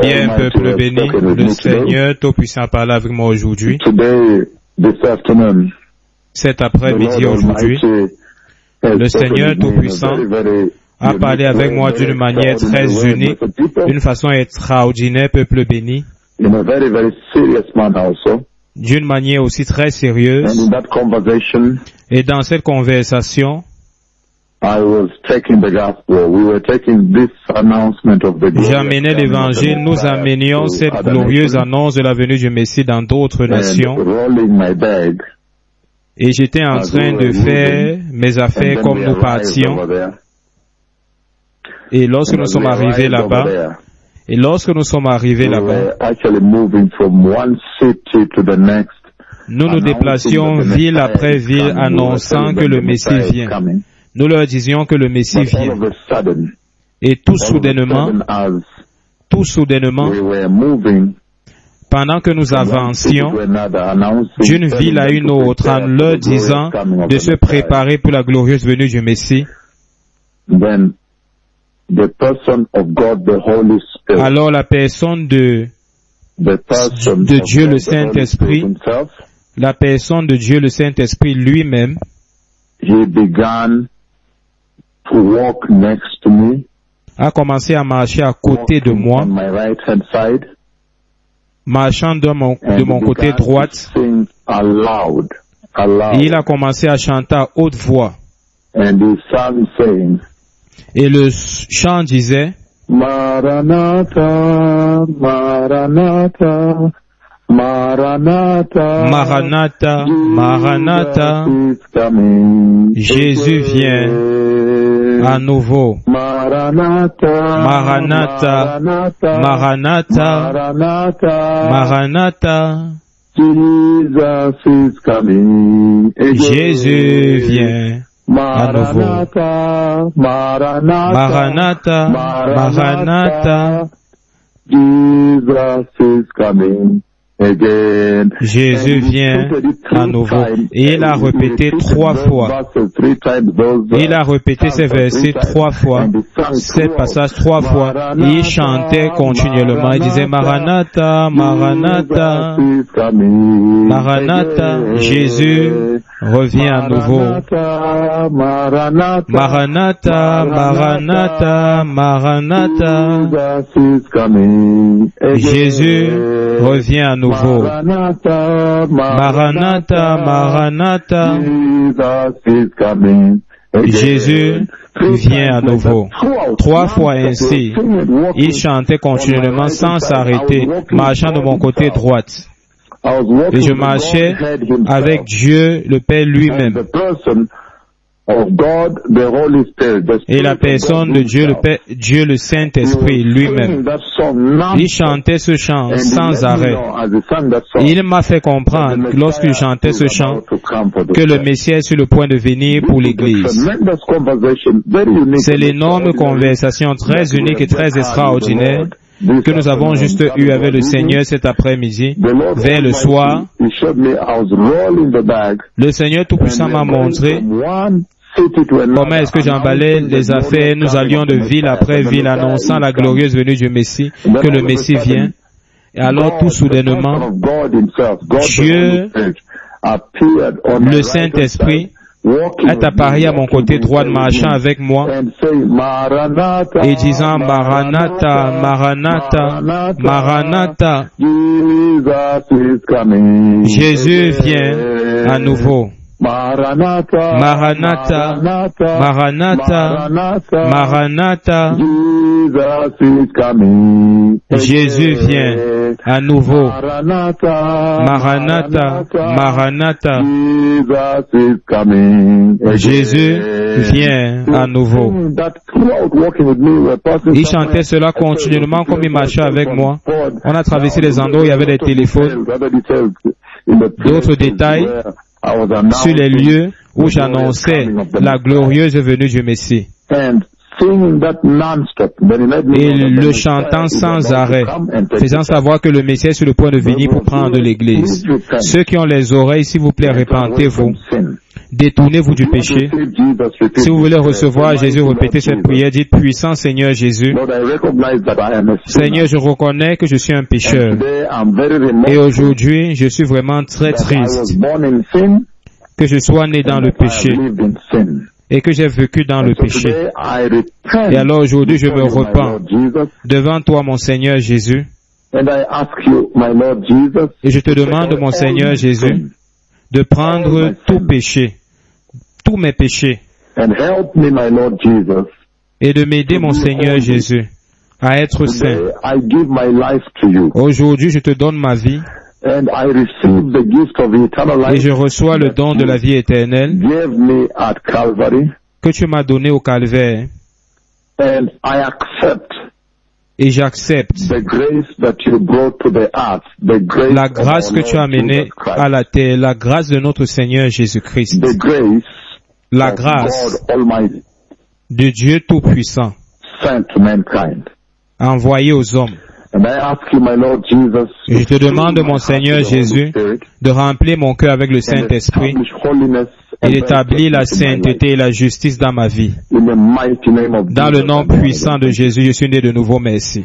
Bien, peuple béni, le Seigneur Tout-Puissant parle avec moi aujourd'hui, cet après-midi aujourd'hui. Le Seigneur Tout-Puissant a parlé avec moi d'une manière très unique, d'une façon extraordinaire, peuple béni, d'une manière aussi très sérieuse. Et dans cette conversation, j'amenais l'évangile, nous amenions cette glorieuse annonce de la venue du Messie dans d'autres nations. Et j'étais en train de faire mes affaires comme nous partions. Et lorsque nous sommes arrivés là-bas, nous nous déplacions ville après ville annonçant que le Messie vient. Nous leur disions que le Messie vient. Et tout soudainement, pendant que nous avancions d'une ville à une autre en leur disant de se préparer pour la glorieuse venue du Messie, alors la personne de Dieu le Saint-Esprit, lui-même, a commencé à marcher à côté de moi, marchant de mon côté droite, et il a commencé à chanter à haute voix. Et le chant disait, Maranatha, Maranatha, Maranatha, Maranatha, Maranatha, Jésus vient à nouveau. Maranatha, Maranatha, Maranatha, Maranatha, Jésus vient à nouveau. Maranatha, Maranatha, Jésus vient à nouveau. Et il a répété 3 fois. Il a répété ces versets 3 fois, ces passages 3 fois. Et il chantait continuellement. Il disait Maranatha, Maranatha, Maranatha, Jésus revient à nouveau. Maranatha, Maranatha, Maranatha, Jésus revient à nouveau. Maranatha, Maranatha, Jésus vient à nouveau. 3 fois ainsi, il chantait continuellement sans s'arrêter, marchant de mon côté droite. Et je marchais avec Dieu, le Père lui-même. Et la personne de Dieu, le Père, Dieu le Saint-Esprit lui-même. Il chantait ce chant sans arrêt. Et il m'a fait comprendre, lorsqu'il chantait ce chant, que le Messie est sur le point de venir pour l'Église. C'est l'énorme conversation très unique et très extraordinaire que nous avons juste eu avec le Seigneur cet après-midi, vers le soir. Le Seigneur Tout-Puissant m'a montré comment est-ce que j'emballais les affaires. Nous allions de ville après ville annonçant la glorieuse venue du Messie, que le Messie vient. Et alors tout soudainement, Dieu, le Saint-Esprit, est apparu à mon côté droit, marchant avec moi et disant Maranatha, Maranatha, Maranatha, Jésus vient à nouveau. Maranatha, Maranatha, Maranatha, Maranatha, Jésus vient à nouveau. Maranatha, Maranatha, Jésus vient à nouveau. Il chantait cela continuellement comme il marchait avec moi. On a traversé les endroits où il y avait des téléphones, d'autres détails sur les lieux où j'annonçais la glorieuse venue du Messie. Et le chantant sans arrêt, faisant savoir que le Messie est sur le point de venir pour prendre l'Église. Ceux qui ont les oreilles, s'il vous plaît, répentez-vous. Détournez-vous du péché. Si vous voulez recevoir Jésus, répétez cette prière. Dites, puissant Seigneur Jésus, Seigneur, je reconnais que je suis un pécheur. Et aujourd'hui, je suis vraiment très triste que je sois né dans le péché et que j'ai vécu dans le péché. Et alors aujourd'hui, je me repens devant toi, mon Seigneur Jésus. Et je te demande, mon Seigneur Jésus, de prendre tout péché, tous mes péchés, et de m'aider, mon Seigneur Jésus, à être saint. Aujourd'hui, je te donne ma vie, et je reçois le don de la vie éternelle que tu m'as donné au Calvaire. Et j'accepte la grâce que tu as amenée à la terre, la grâce de notre Seigneur Jésus-Christ, la grâce de Dieu Tout-Puissant, envoyée aux hommes. Et je te demande, mon Seigneur Jésus, de remplir mon cœur avec le Saint-Esprit et d'établir la sainteté et la justice dans ma vie. Dans le nom puissant de Jésus, je suis né de nouveau. Merci.